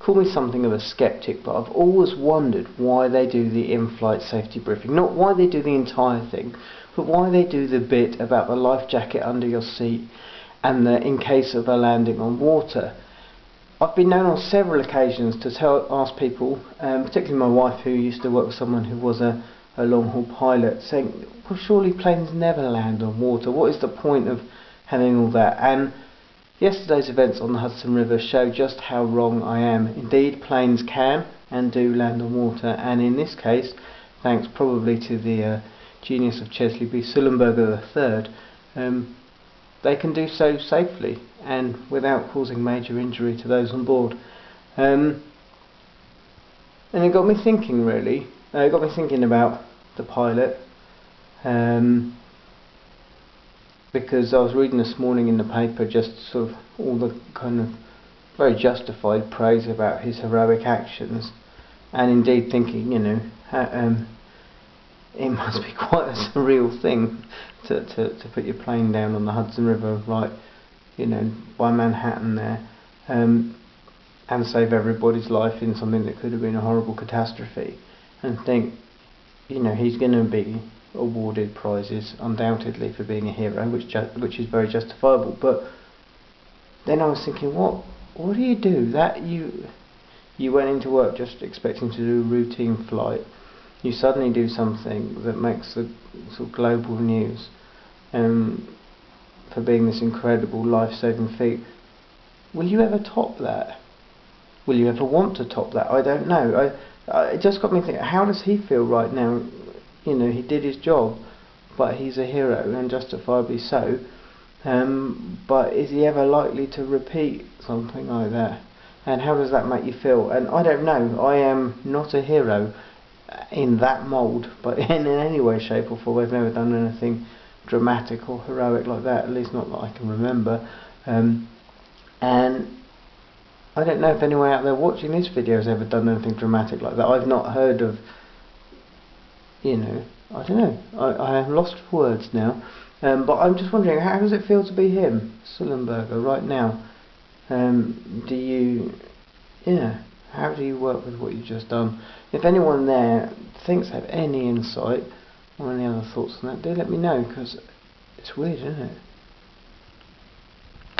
call me something of a skeptic, but I've always wondered why they do the in-flight safety briefing. Not why they do the entire thing, but why they do the bit about the life jacket under your seat and the in case of a landing on water. I've been known on several occasions to ask people, particularly my wife who used to work with someone who was a long-haul pilot, saying, well, surely planes never land on water. What is the point of having all that? And yesterday's events on the Hudson River show just how wrong I am. Indeed, planes can and do land on water, and in this case, thanks probably to the genius of Chesley B, Sullenberger III, they can do so safely and without causing major injury to those on board. And it got me thinking, really. It got me thinking about the pilot, because I was reading this morning in the paper just sort of all the kind of very justified praise about his heroic actions, and indeed thinking, you know, it must be quite a surreal thing to put your plane down on the Hudson River, right, you know, by Manhatten there, and save everybody's life in something that could have been a horrible catastrophe, and think, you know, he's going to be awarded prizes undoubtedly for being a hero, which is very justifiable. But then I was thinking, what do you do? That you went into work just expecting to do a routine flight. You suddenly do something that makes the sort of global news for being this incredible life-saving feat. Will you ever top that? Will you ever want to top that? I don't know. It just got me thinking, how does he feel right now? You know, he did his job, but he's a hero, and justifiably so. But is he ever likely to repeat something like that? And how does that make you feel? And I don't know. I am not a hero in that mould, but in any way, shape or form. I've never done anything dramatic or heroic like that, at least not that I can remember. And I don't know if anyone out there watching this video has ever done anything dramatic like that. I've not heard of, you know, I don't know. I am lost for words now. But I'm just wondering, how does it feel to be him, Sullenberger, right now? How do you work with what you've just done? If anyone there thinks they have any insight or any other thoughts on that, do let me know, because it's weird, isn't it?